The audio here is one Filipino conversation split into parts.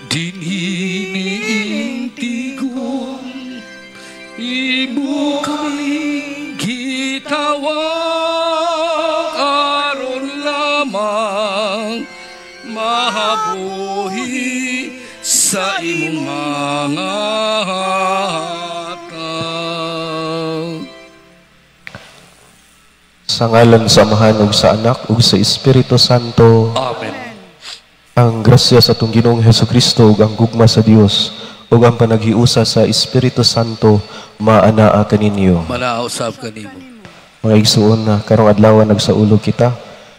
Diniintigong ibu kaming gitawag aron lamang mahabuhi sa imong mga hatag. Sa ngalan sa Amahan ug sa Anak ug sa Espiritu Santo. Amen. Ang grasya sa atong Ginoong Hesukristo ug ang gugma sa Dios ug ang panaghiusa sa Espiritu Santo maanaa kaninyo. Manausab kanimo. Mga igsuon na karong adlaw nagsaulog kita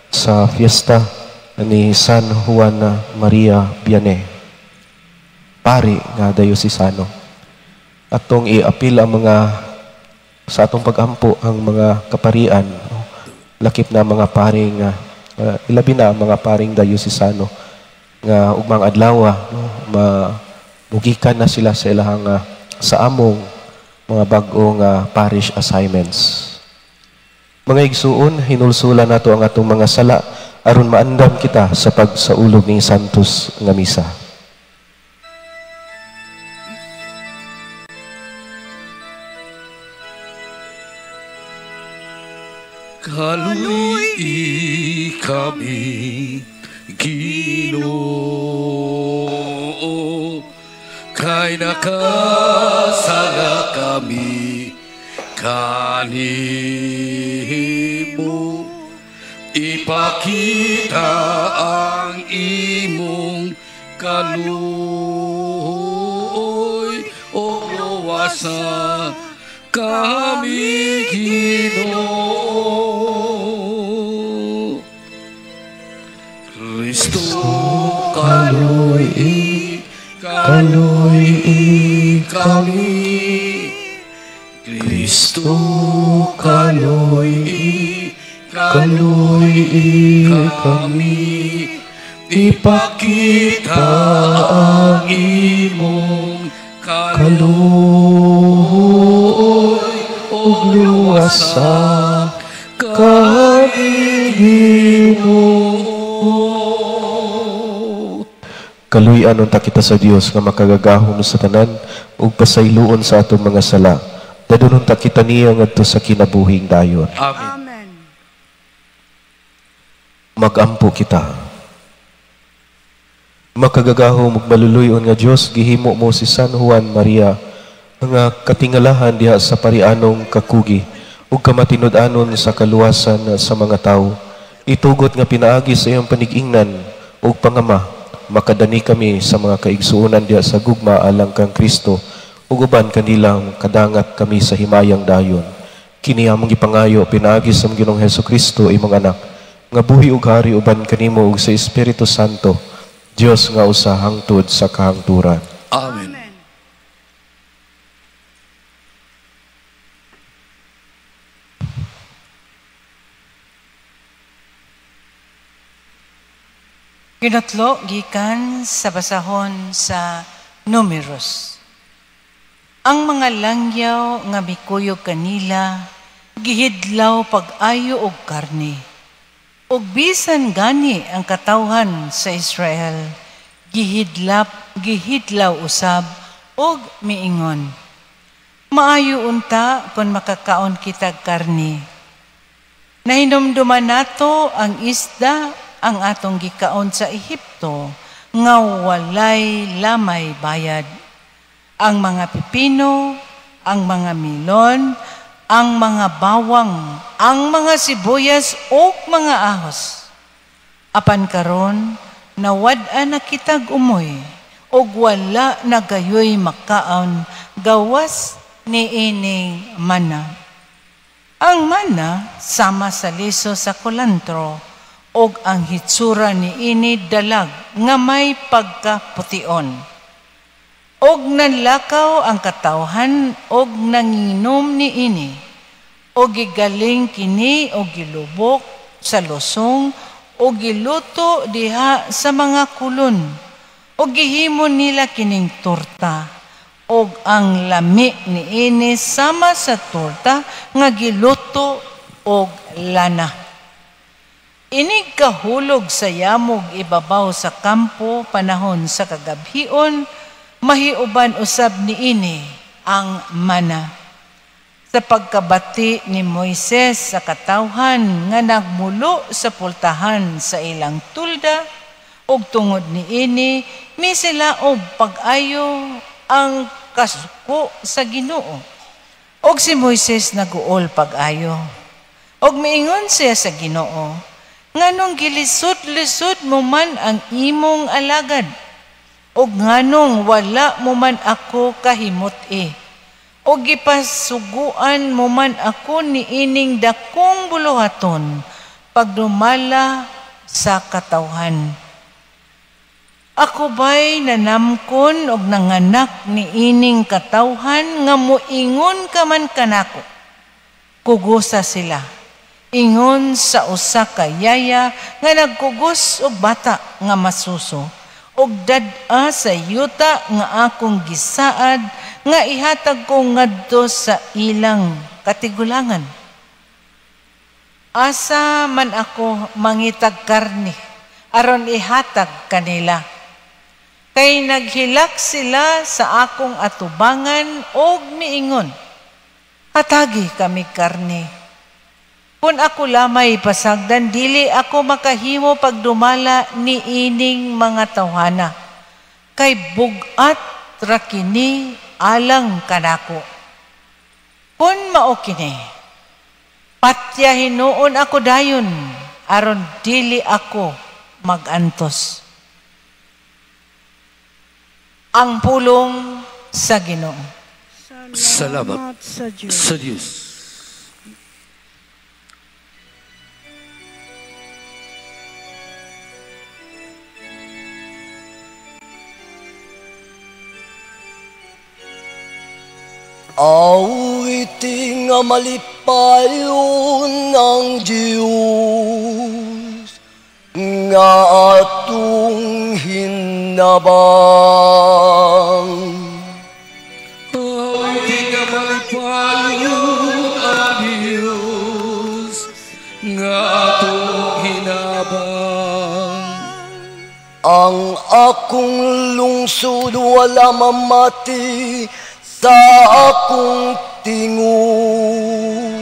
sa fiesta ni San Juan Maria Vianney, pari nga dayosisano. Atong iapil ang mga sa atong pagampo ang mga kaparian, lakip na mga paring ilabi na mga paring dayosisano nga ugmang adlaw mugikan na sila sa ilahang sa among mga bag-ong parish assignments. Mga igsuon, hinulsulan nato ang atong mga sala aron maandam kita sa pagsaulog ning santos nga misa. Kaluy kami, Ginoo, kay nakasala kami kanimo. Ipakita ang imong kaluoy o luwasa kami, Ginoo. Kristo kaluy kami, Kristo kaluy kami, ipakita ang imong kaluoy o luwasa kami, Ginoo. Kaluy-an unta kita sa Dios nga makagagahom sa tanan ug pasayloon sa atong mga sala. Dadon unta kita niya ngadto sa kinabuhing dayon. Amen. Magampo kita. Makagagahom ug maluluyon nga Dios, gihimo mo si San Juan Maria nga katingalahan diha sa parianong kakugi ug kamatinud-anon sa kaluwasan sa mga tawo. Itugot nga pinaagi sa iyang panigingnan ug pangama, makadani kami sa mga kaigsuonan diha sa gugma alang kang Kristo ug uban kanilang kadangat kami sa himayang dayon. Kini among gipangayo pinaagi sa Ginoong Hesukristo imong anak nga buhi ug hari uban kanimo ug sa Espiritu Santo, Dios nga usa hangtod sa kahangturan. Amen. Ginatlo gikan sa basahon sa Numeros. Ang mga langyaw nga mikuyog kanila gihidlaw pag-ayo og karne. Ug bisan gani ang katawhan sa Israel gihidlaw usab og miingon. Maayo unta kon makakaon kita karne. Nahinumduman nato ang isda ang atong gikaon sa Ehipto nga walay lamay bayad. Ang mga pipino, ang mga milon, ang mga bawang, ang mga sibuyas o mga ahos. Apan karon nawad-an na kitag umoy og wala na gayoy makaon gawas ni ining mana. Ang mana sama sa liso sa kulantro og ang hitsura ni ini dalag nga may pagkapution. Og nanlakaw ang katawhan og nanginom ni ini. Og gigaling kini og gilubok sa losong og giluto diha sa mga kulon. Og gihimo nila kining torta. Og ang lami ni ini sama sa torta nga giluto og lana. Inig kahulog sa yamog ibabaw sa kampo panahon sa kagabhion, mahiuban usab niini ang mana. Sa pagkabati ni Moises sa katawhan nga nagmulo sa pultahan sa ilang tulda, ug tungod niini misilaob pag-ayo ang kasuko sa Ginoo. Og si Moises naguol pag-ayo. Og miingon siya sa Ginoo, nganong gilisod-lisod mo man ang imong alagad, o nganong wala mo man ako kahimot-i, o gipasuguan mo man ako ni ining dakong buluhaton, pagdumala sa katawhan. Ako ba'y nanamkon og nanganak ni ining katawhan nga muingon ka man kanako? Kugusa sila. Ingon sa usa ka yaya nga nagkugos og bata nga masuso, og dad-a sa yuta nga akong gisaad nga ihatag ko ngadto sa ilang katigulangan. Asa man ako mangitag karne aron ihatag kanila, kay naghilak sila sa akong atubangan og miingon, hatagi kami karne. Kung ako lamay pasagdan, dili ako makahimo pagdumala ni ining mga tawhana. Kay bugat rakini alang kanako. Kung mao kini, patyahin noon ako dayon, aron dili ako magantos. Ang pulong sa Ginoo. Salamat sa Diyos. Awiting nga malipayon ng Diyos nga atong hinabang. Awiting nga malipayon ang Diyos nga atong hinabang. Ang akong lungsod wala mamati sa akong tingun,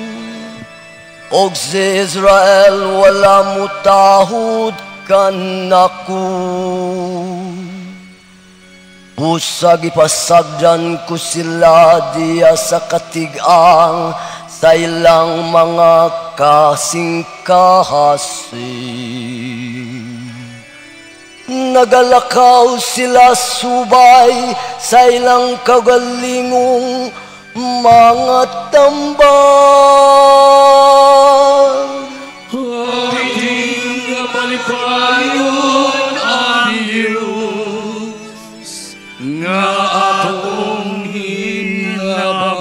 og si Israel wala mutahod kanako. Busag ipasagdan ko sila diya sa katigang sa ilang mga kasing-kahasing. Nagalakaw sila subay sa ilang kagalingong mga tambang. Awiting nga malipayon ang Diyos nga atong hinabang.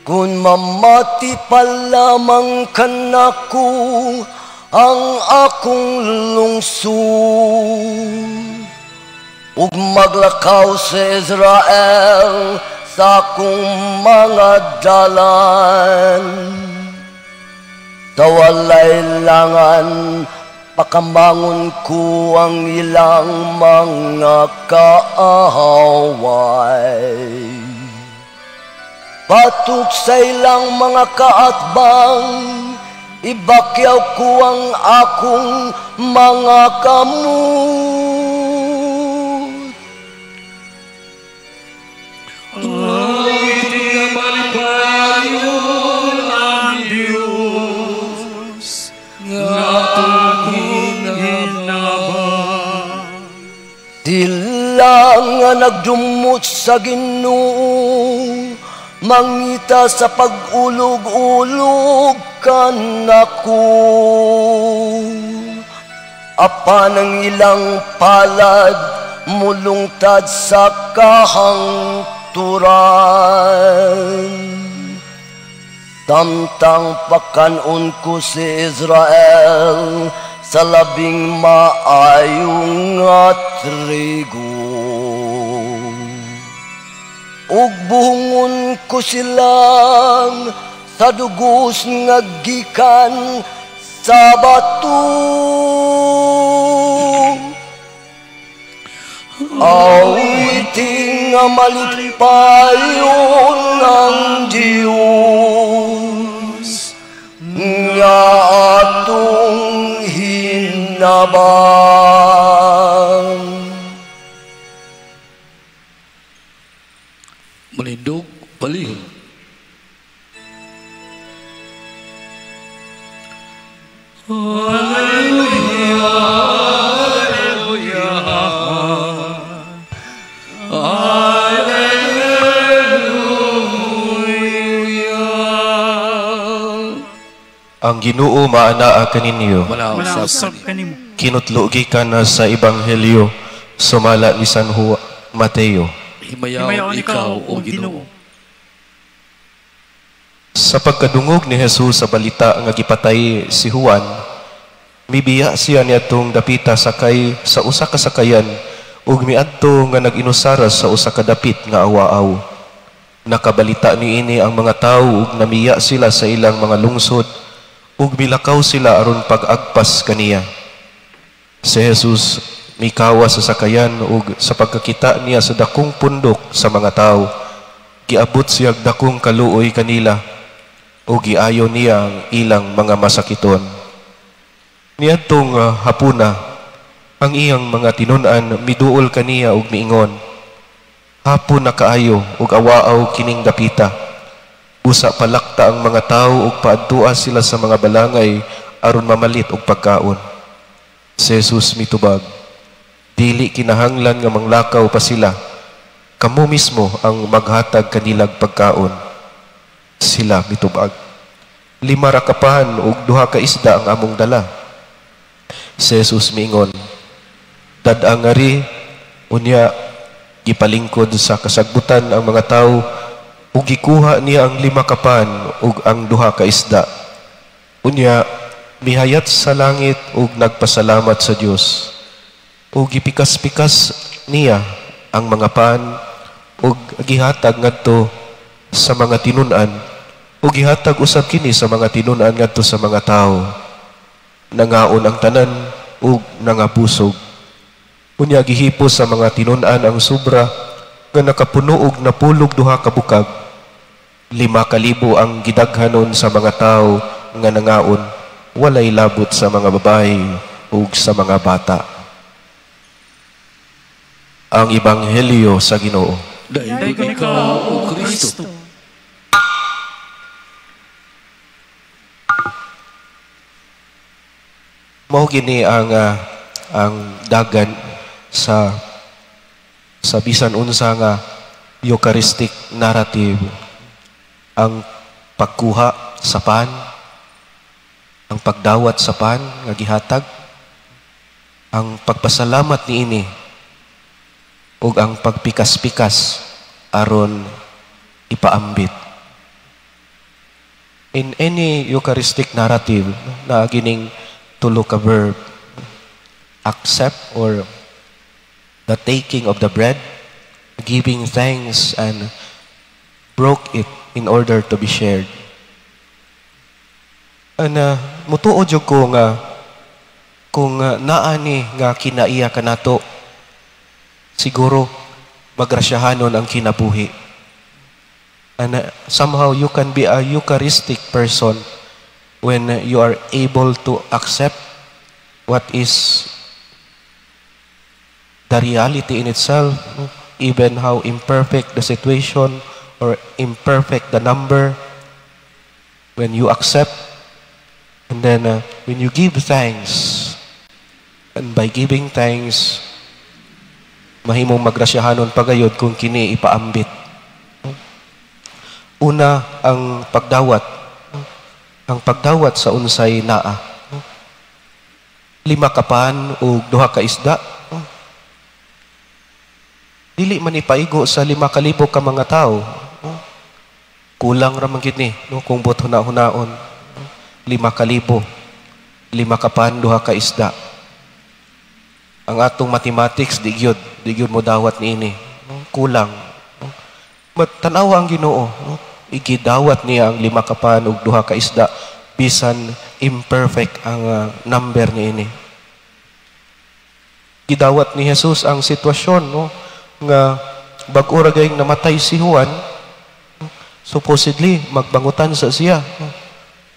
Kung mamati pa lamang kanako ang akong lungsod, ug maglakaw sa Israel sa akong mga dalan. Sa walay langan, pakamangon ko ang ilang mga kaaway. Patok sa ilang mga kaatbang, ibakyaw ko ang akong mga kamot. Awiting nga malipayon ang Diyos nga atong hinabang. Sila nga nagdumot sa Ginoo, mangita sa pag-ulog-ulog kanako. Apan ang ilang palad mulungtad sa kahangturan. Tamtang pakanon ko si Israel sa labing maayong nga trigo. Ug buhungon ko silang sa dugos nga gikan sa bato. Awiting nga malipayon ng Diyos nga atong hinabang. Malindog, palihog. Ang Ginoo maanaa kaninyo. Malausap kanimo. Kinutlogi ka na sa Ebanghelyo sumala ni San Mateo. Himayaw ikaw, O Ginoo. Sa pagkadungog ni Jesus sa balita nga gipatay si Juan, mibiya siya niadtong dapita sakay sa usa ka sakayan ug miadto nga nag-inusara sa usa ka dapit nga awaaw. Nakabalita niini ang mga tawo ug namiya sila sa ilang mga lungsod ug milakaw sila aron pag-agpas kaniya. Si Jesus mikawa sa sakayan ug sa pagkakita niya sa dakong pundok sa mga tawo, giabot siya dakong kaluoy kanila ug giayo niya ang ilang mga masakiton. Niadtong hapuna, ang iyang mga tinun-an miduol kaniya ug miingon, hapon na kaayo ug awaaw kining dapita. Usa palakta ang mga tawo ug paadtua sila sa mga balangay aron mamalit og pagkaon. Si Jesus mitubag, dili kinahanglan nga manglakaw pa sila. Kamo mismo ang maghatag kanilag pagkaon. Sila mitubag, 5 ra kapahan ug 2 ka isda ang among dala. Si Jesus miingon, dad-ang ngari, unya gipalingkod sa kasagbutan ang mga tawo ug gikuha niya ang 5 kapan ug ang 2 ka isda. Unya mihayat sa langit ug nagpasalamat sa Dios. Ug gipikas-pikas niya ang mga pan ug gihatag ngadto sa mga tinun-an ug gihatag usab kini sa mga tinun-an ngadto sa mga tawo. Nangaon ang tanan ug nangabusog. Unya gihipos sa mga tinun-an ang sobra nga nakapuno og napulog 2 ka bukag. 5,000 ang gidaghanon sa mga tawo nga nangaon, walay labot sa mga babae ug sa mga bata. Ang Ebanghelyo sa Ginoo. Daig ikaw, O Kristo. Mao gini ang dagan sa bisan unsa nga Eucharistic narrative, ang pagkuha sa pan, ang pagdawat sa pan nga gihatag, ang pagpasalamat niini ug ang pagpikas-pikas aron ipaambit. In any Eucharistic narrative na gining tulo ka verb, accept or the taking of the bread, giving thanks, and broke it in order to be shared. Mutuod jud ko nga kung naani nga kinaiya kanato, siguro magrasyahanon ang kinabuhi. And somehow you can be a Eucharistic person when you are able to accept what is the reality in itself, even how imperfect the situation or imperfect the number. When you accept, and then when you give thanks, and by giving thanks, mahimong magrasyahanon pagayod kung kini ipaambit. Una, ang pagdawat. Ang pagdawat sa unsay naa. 5 kapan o 2 ka isda. Dili man ipaigo sa 5,000 ka mga tao. Kulang ra man gid ni, no, kung bot huna-hunaon. 5,000. 5 kapan, 2 ka isda. Ang atong mathematics, di gyud mo dawat niini. Kulang. Tanawa ang Ginoo. Igidawat niya ang 5 kapan ug 2 ka isda bisan imperfect ang number ni ini. Gidawat ni Jesus ang sitwasyon, no, nga bag-o ra gayong namatay si Juan, supposedly magbangutan sa siya.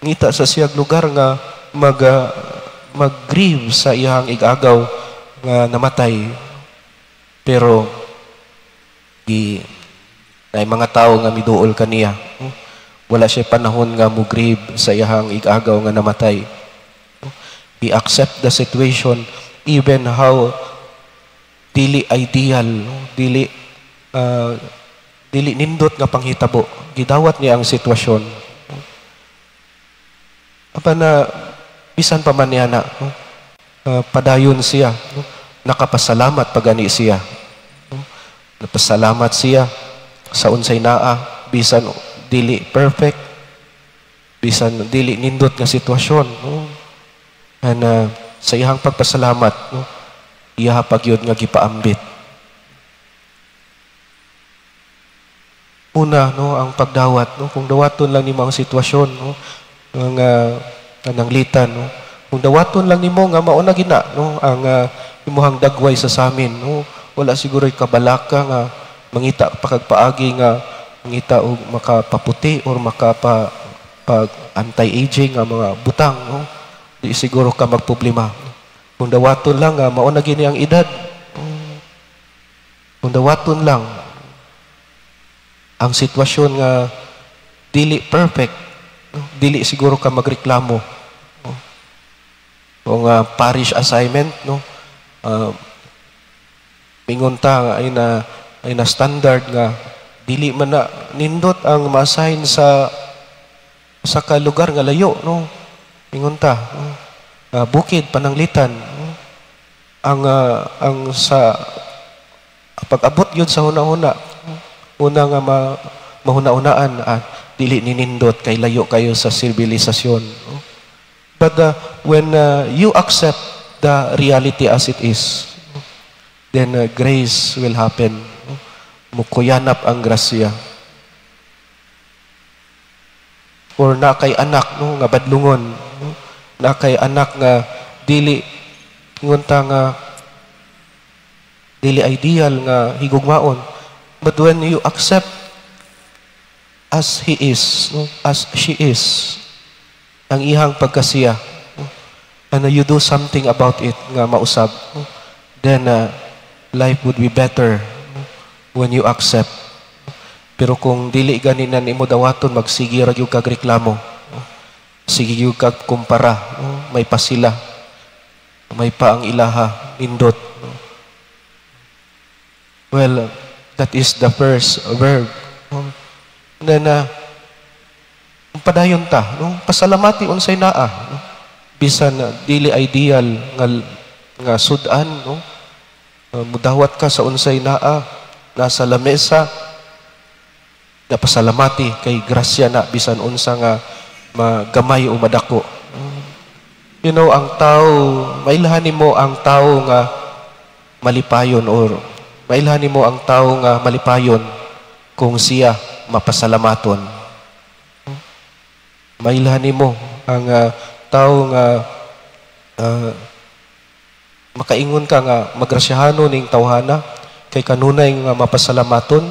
Ngita sa siya lugar nga mag-grieve sa iyang igagaw nga namatay. Pero ay mga tao nga miduol kaniya. Wala siya panahon nga mo-grieve sa iyang igagaw nga namatay. He accept the situation even how dili ideal, dili nindot nga panghitabo. Gidawat niya ang sitwasyon. Apa na bisan pa man niya na padayon siya, nakapasalamat pagani siya. Napasalamat siya sa unsay naa, bisan dili perfect, bisan dili nindot nga sitwasyon. Sa iyang pagpasalamat, iya pagyud nga gipaambit. Una, ang pagdawat, kung dawaton lang nimo ang sitwasyon, nga nanglitan, kung dawaton lang nimo nga mao na gina, ang imuhang dagway sa samin, wala siguro kabalaka nga mangita pagpaagi nga mangita og makapaputi or pag anti-aging nga mga butang, di siguro ka magproblema. Kung dawaton lang nga mao na gini ang edad, kung dawaton lang ang sitwasyon nga dili perfect, dili siguro ka magreklamo. Kung parish assignment, mingon ta ay na standard nga dili man na nindot ang ma-assign sa kalugar nga layo, mingon ta bukid pananglitan, ang sa pag-abot yun sa huna-huna, una nga mahuna-unaan dili ninindot kay layo kayo sa sibilisasyon. But when you accept the reality as it is, then grace will happen. Mukuyanap ang grasya. Or na kay anak nga badlungon, na kay anak nga dili ngunta nga dili ideal nga higugmaon. But when you accept as he is, as she is, ang ihang pagkasiya, and you do something about it nga mausab, then life would be better when you accept. Pero kung dili ganinan imo dawaton, magsige ra gyud kag reklamo, sige gyud kag kumpara, may pa sila, may pa ang ilaha, nindot. Well, that is the first verb. Then, padayon ta, pasalamati unsay naa, bisan dili ideal nga sudan, mudawat ka sa unsay naa, nasa lamesa, napasalamati kay grasya na bisan unsa nga magamay o madako. Ang tao, mailhanin mo ang tao nga malipayon, or mailhanin mo ang tao nga malipayon kung siya mapasalamaton. Mailhanin mo ang tao nga makaingon ka nga magrasyahanon ning tawhana kay kanunay nga mapasalamaton.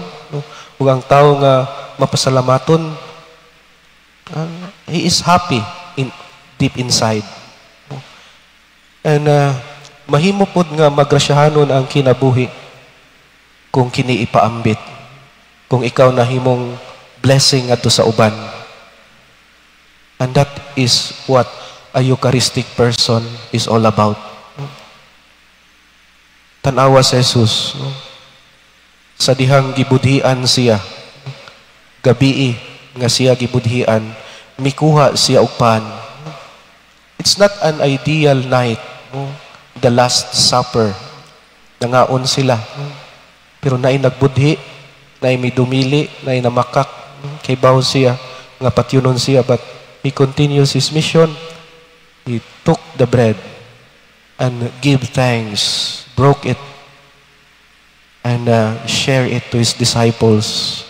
Ug ang tao nga mapasalamaton, he is happy deep inside. And mahimo pod nga magrasyahanon ang kinabuhi kung kini ipaambit, kung ikaw na himong blessing adto sa uban. And that is what a Eucharistic person is all about. Tanawa sa Jesus, sa dihang gibudhian siya, gabii nga siya gibudhian, mikuha siya og pan. It's not an ideal night, the Last Supper, nangaon sila. Pero naay nagbudhi, naay may dumili, naay namakak, kay baw siya, nga patyunon siya, but he continues his mission. He took the bread and gave thanks, broke it, and share it to his disciples.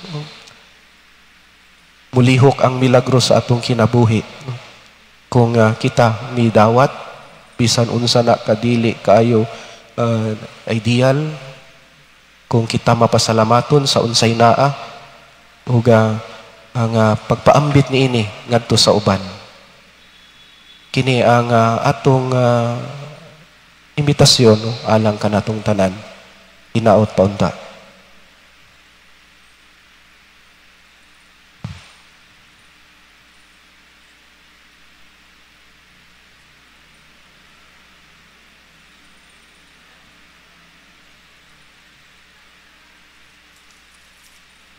Mulihok ang milagro sa atong kinabuhi. kung kita midawat bisan unsa na kadili kaayo ideal kung kita mapasalamaton sa unsay naa ug ang pagpaambit niini ngadto sa uban. Kini ang atong imbitasyon alang kanatong tanan hinaot paunta.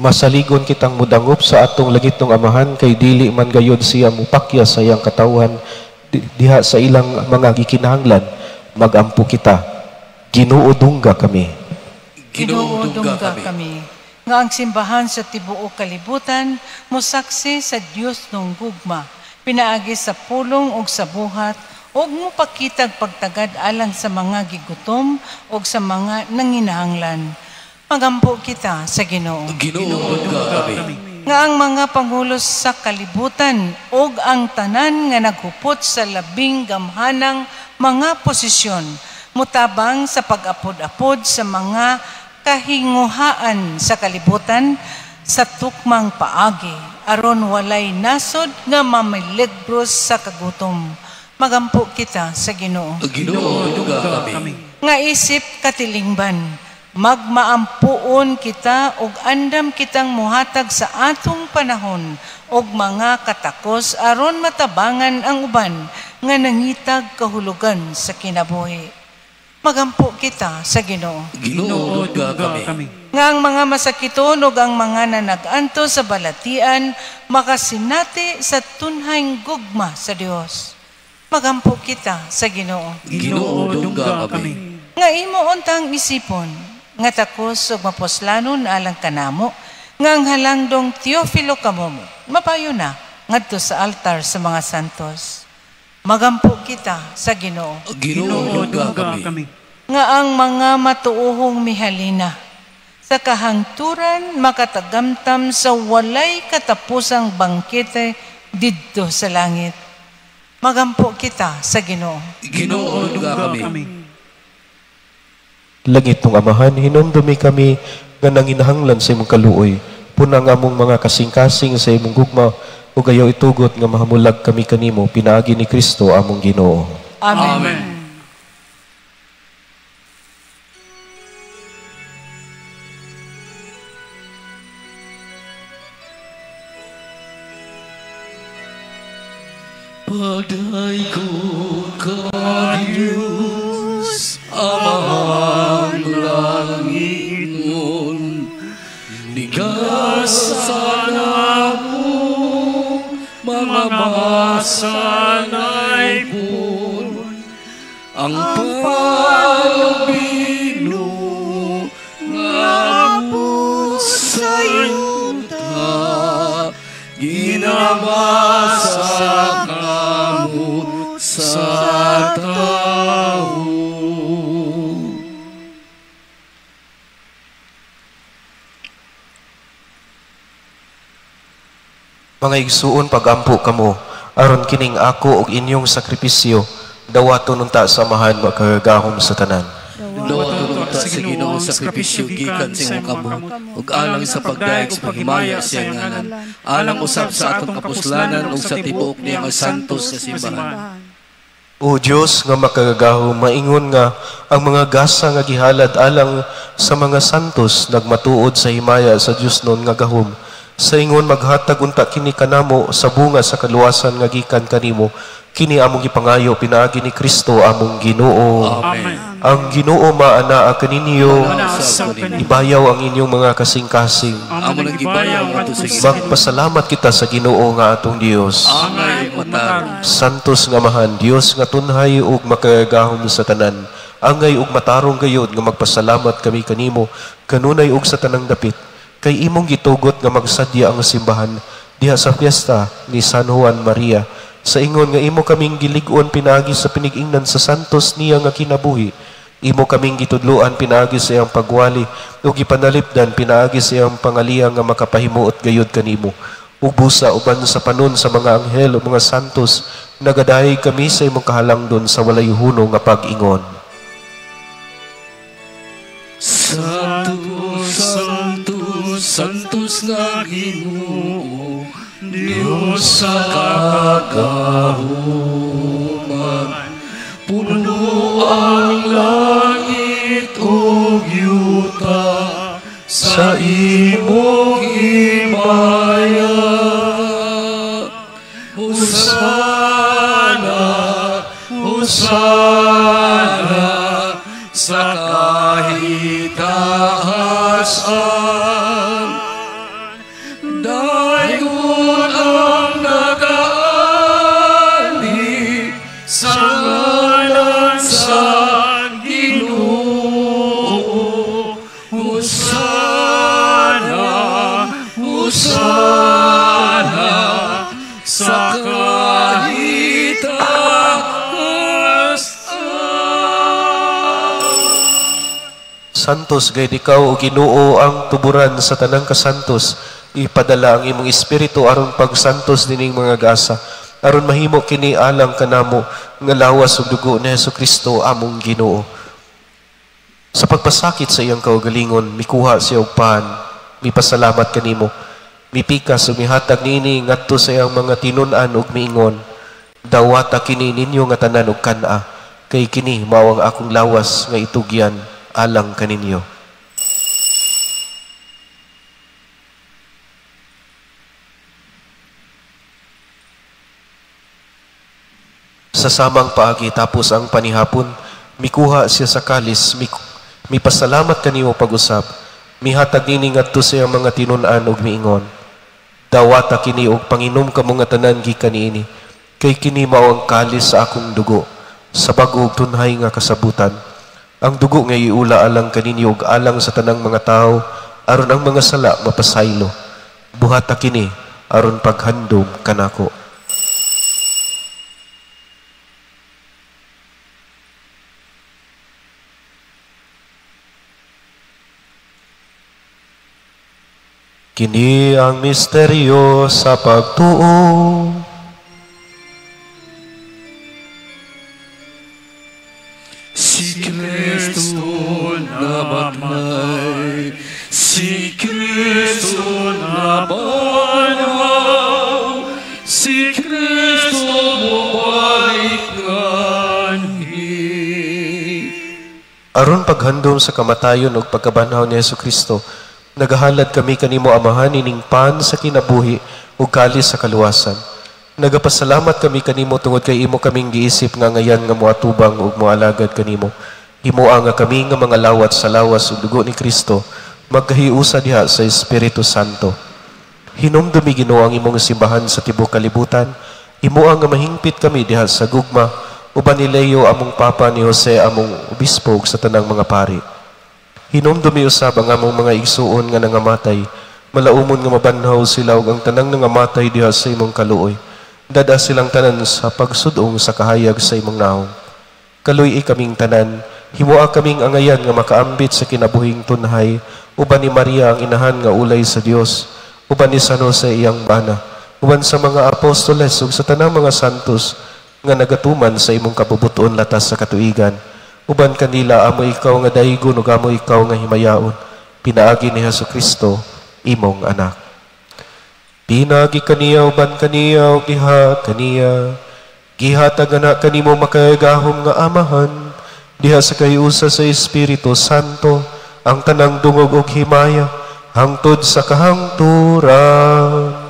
Masaligon kitang mudangop sa atong langit ng Amahan kay dili man gayud siya mupakya sa iyang katawan diha sa ilang mga gikinahanglan. Magampo kita. Ginoo dungga kami. Ginoo dungga kami. Nga ang simbahan sa tibuok kalibutan mosaksi sa Dios ng gugma, pinaagi sa pulong ug sa buhat ug mopakitag pagtagad alang sa mga gigutom ug sa mga nanginahanglan. Magampo kita sa Ginoo. Ginoo dungga kami. Nga ang mga pangulos sa kalibutan ug ang tanan nga naghupot sa labing gamhanang mga posisyon mutabang sa pag-apod-apod sa mga kahinguhaan sa kalibutan sa tukmang paagi aron walay nasod nga mamiligros sa kagutom. Magampo kita sa Ginoo. Ginoo dungga kami. Nga isip katilingban magmaampuon kita ug andam kitang muhatag sa atong panahon ug mga katakos aron matabangan ang uban nga nangitag kahulugan sa kinabuhi. Magampo kita sa Ginoo. Ginoo dungga kami. Nga ang mga masakiton ug ang mga nanag-anto sa balatian makasinati sa tunhayng gugma sa Dios. Magampo kita sa Ginoo. Ginoo dungga kami. Nga imo untang isipon nga takos ug maposlanon alang kanamo nga ang halangdong Teofilo kamo mapayo na ngadto sa altar sa mga santos. Magampo kita sa Ginoo. Ginoo dungga kami. Nga ang mga matuohong mihalina sa kahangturan makatagamtam sa walay katapusang bangkete didto sa langit. Magampo kita sa Ginoo. Ginoo dungga kami. Langit ng Amahan, hinumdumi kami nga nanginahanglan sa imong kaluoy. Punang among mga kasing-kasing sa imong gugma ug ayaw itugot nga mahamulag kami kanimo pinaagi ni Kristo among Ginoo. Amen. Pagday ko ka Diyos, Amahang langingon, nigasan ako, mga masanay po, ang palubino nga po sa yuta, ginamasa kamo sa tao. Mga igsuon pagampo kamo aron kining ako ug inyong sakripisyo dawaton unta sa Amahan makagahom sa tanan. Dawaton unta sa Ginoo sakripisyo gikan sa imong kamo ug alang sa pagdayeg sa paghimaya sa ngalan alang usab sa atong kapuslanan ug sa tibuok niyang santos sa simbahan. O Diyos nga makagahom, maingon nga ang mga gasa nga gihalad alang sa mga santos nagmatuod sa himaya sa Dios non nga gahom. Sa ingon maghatag unta kini kanamo sa bunga sa kaluwasan nga gikan kanimo, kini among gipangayo pinaagi ni Kristo among Ginoo. Amen. Ang Ginoo maanaa kaninyo, ibayaw ang inyong mga kasing-kasing. Amo nang gibayaw ngadto sa Ginoo. Magpasalamat kita sa Ginoo nga atong Dios. Angay matarong. Santos nga Amahan, Dios nga tunhay ug makagahom sa tanan. Angay ug matarong gayud nga magpasalamat kami kanimo kanunay ug sa tanang dapit. Kay imong gitugot nga magsadya ang simbahan diha sa fiesta ni San Juan Maria. Sa ingon nga imo kaming gilig-on pinaagi sa pinig-ingnan sa santos niya nga kinabuhi. Imo kaming gitudloan pinaagi sa iyang pagwali ug gipanalipdan pinaagi sa iyang pangaliya nga makapahimuot gayud kanimo. ug busa uban sa panon sa mga anghel ug mga santos, nagadahay kami sa imong kahalangdon sa walay hunong nga pag-ingon. Santos, Santos, Santos nga Ginoo, Dios sa kagahuman, puno ang langit ug yuta sa imong himaya. Hosana, Hosana sa kahitahasan, dayon ang nagaani sa ngalan sa Ginoo. Hosana, Hosana sa Santos, gayud ikaw o Ginoo ang tuburan sa tanang kasantos, ipadala ang imong espiritu aron pagsantos dining mga gasa, aron mahimo kini alang kanamo nga lawas ug dugo ni Hesukristo among Ginoo. Sa pagpasakit sa iyang kaugalingon, mikuha siya og pan, mipasalamat kanimo, mipikas ug mihatag niini ngadto sa iyang mga tinun-an ug miingon, dawata kini ninyo nga tanan og kana, kay kini mao ang akong lawas nga itugyan alang kaninyo. Sa samang paagi tapos ang panihapon, mikuha siya sa kalis, mipasalamat kanimo pag-usap, mihatag nini ngadto sa iyang mga tinun-an ug miingon, dawata kini og panginom kamo nga tanan gikan niini, kay kini mao ang kalis sa akong dugo, sa bag-o ug tunhay nga kasabutan. Ang dugo nga iula alang kaninyo ug alang sa tanang mga tao, aron ang mga sala mapasaylo. Buhata kini aron paghandom kanako. Kini ang misteryo sa pagtuo. Si Kristo namatay, si Kristo nabanaw, si Kristo bumalik nganhi. Aron paghandom sa kamatayon ug pagkabanhaw ni Hesukristo, nagahalad kami kanimo Amahan ining pan sa kinabuhi ug kalis sa kaluwasan. Nagapasalamat kami kanimo tungod kay imo kaming giisip nga ngayan nga moatubang ug moalagad kanimo. Himua nga kami nga mga lawat sa lawas ug dugo ni Kristo magkahiusa diha sa Espiritu Santo. Hinumdumi Ginoo ang imong simbahan sa tibuok kalibutan. Himua nga mahingpit kami diha sa gugma uban ni Leo among papa, ni Jose among obispo ug sa tanang mga pari. Hinumdumi usab ang among mga igsuon nga nangamatay, malaumon nga mabanhaw sila ug ang tanang nangamatay diha sa imong kaluoy. Dada silang tanan sa pagsudong sa kahayag sa imong naong. Kaluy kaming tanan, himuha kaming angayan nga makaambit sa kinabuhing tunhay, uban ni Maria ang inahan nga ulay sa Dios, uban ni San Jose iyang bana, uban sa mga apostoles ug sa tanang mga santos nga nagatuman sa imong kabubuton latas sa katuigan, uban kanila amo ikaw nga daygon ug amo ikaw nga himayaon, pinaagi ni Hesukristo imong anak. Pinagi kaniya uban kaniya o giha kaniya. Gihatag anak kanimo makayagahom nga Amahan, diha sa kahiusa sa Espiritu Santo, ang tanang dungog ug himaya, hangtod sa kahangturan.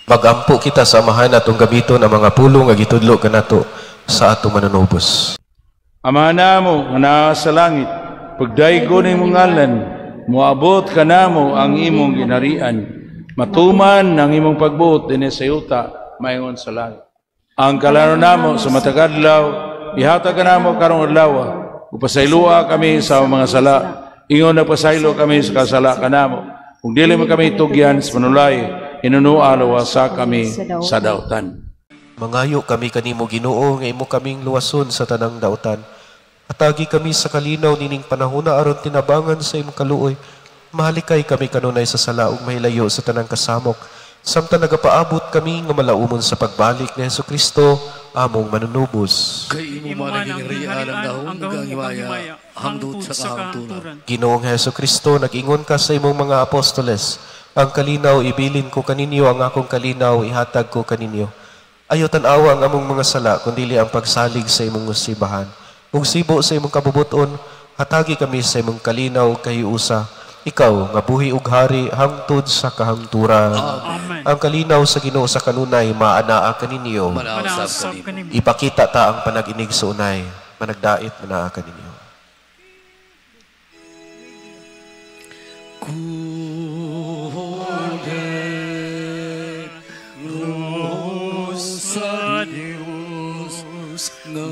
Magampo kita sa Amahan atong gamiton ang mga pulong nga gitudlo kanato sa atong manunubos. Amahan namo nga naa sa langit, pagdaygo ni imong ngalan, moabot kanamo ang imong ginharian. Matuman ang imong pagbuot dinhi sa yuta, maingon sa langit. Ang kalanon namo sa matag adlaw, ihatag kanamo karong adlaw, upasaylua kami sa mga sala. Ingon nagpasaylo kami sa kasala kanamo. Kung dili man kami tugyan sa manulay, inunua luwasa kami sa dautan. Mangayo kami kanimo Ginoo nga imo kaming luwason sa tanang dautan. Atagi kami sa kalinaw nining panahona aron tinabangan sa imong kaluoy. Mahalikay kami kanunay sa sala ug mahilayo sa tanang kasamok. Samtang nagapaabot kami nga malaumon sa pagbalik ni Jesucristo, among manunubos. Kay imo man ang harian ang dahon hanggang himaya, hangtod sa kahangturan. Ginoong Jesucristo, nag-ingon ka sa imong mga apostoles, ang kalinaw ibilin ko kaninyo, ang akong kalinaw ihatag ko kaninyo. Ayaw tanawa ang among mga sala, kundili ang pagsalig sa imong simbahan. Kung sibo sa imong kabubuton, hatagi kami sa imong kalinaw kahiusa. Ikaw nga buhi ug hari hangtod sa kahangturan. Amen. Ang kalinaw sa Ginoo sa kanunay maanaa kaninyo. Manausap kanimo. Ipakita ta ang panag-inig sa unay, managdait manaa kaninyo. Sa Diyos nga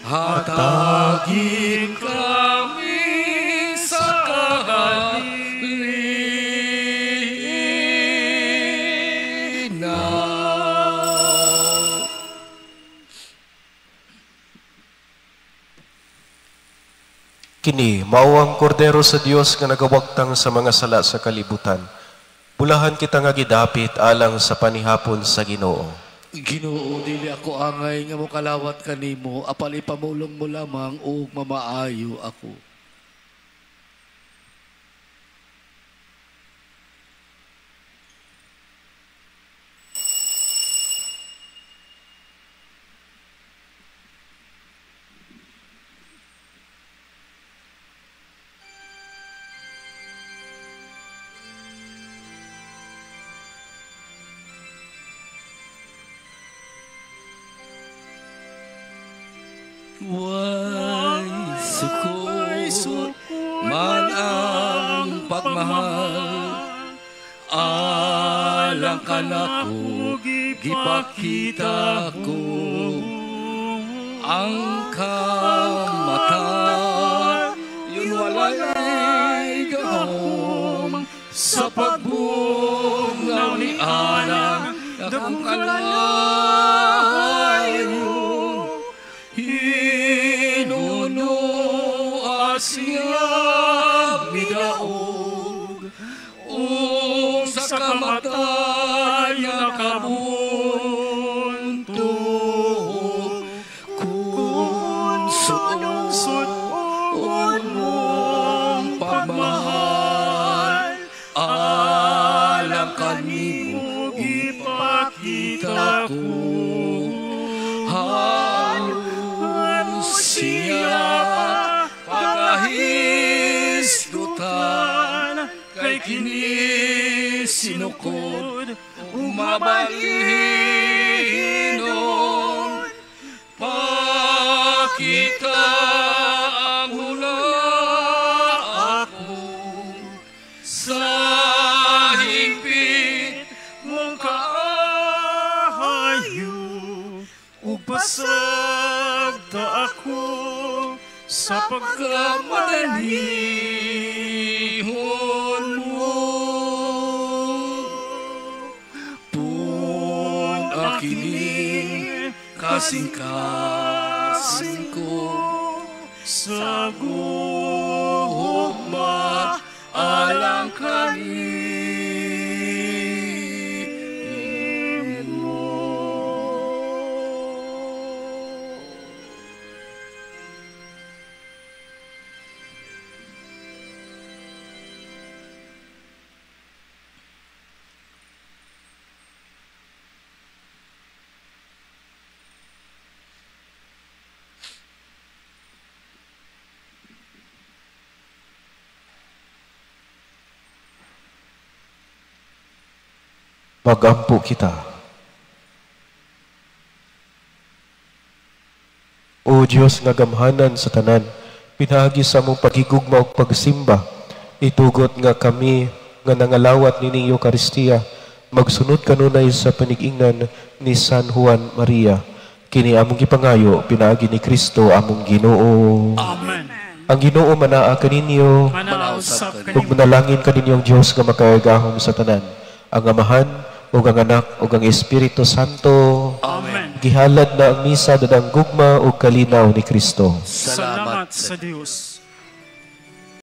hatagin kami sa kalinaw. Kini, mao ang kordero sa Dios nga nagawagtang sa mga sala sa kalibutan. Bulahan kita nga gidapit alang sa panihapon sa Ginoo. Ginoo, dili ako angay nga mokalawat kanimo, apal ipamulong mo lamang ug mamaayo ako. Way sukod man ang pagmahal, alang ka nako gipakita ko ang kamatan, yun walay gahom sa pagbungaw ni Ana akong kalayo. Siya midaog o sa kamatay nakabunto kung suon mong pagmahal alang kanimo ipakita ko halos siya pagkahisgutan kay kini sinukod umabalinon pakita ang hula ako sa higpit mong kaahayo ug pasag ta ako sa pagkamadalihon mo. Pun-akiling kasing-kasing ko sa gugma alang kanimo. Magampo kita. O Diyos nga gamhanan sa tanan, pinagi sa mong paghigugma o pagsimba, itugot nga kami nga nangalawat nining Eucharistia, magsunod kanunay sa panigingnan ni San Juan Maria. Kini among gipangayo, pinaagi ni Kristo among Ginoo. Amen. Ang Ginoo manaa kaninyo, Manausap ug manalangin kaninyong Dios nga makaagahom sa tanan, ang Amahan, ug ang Anak, ug ang Espiritu Santo. Amen. Gihalad na ang misa dadang gugma ug kalinaw ni Kristo. Salamat sa Diyos.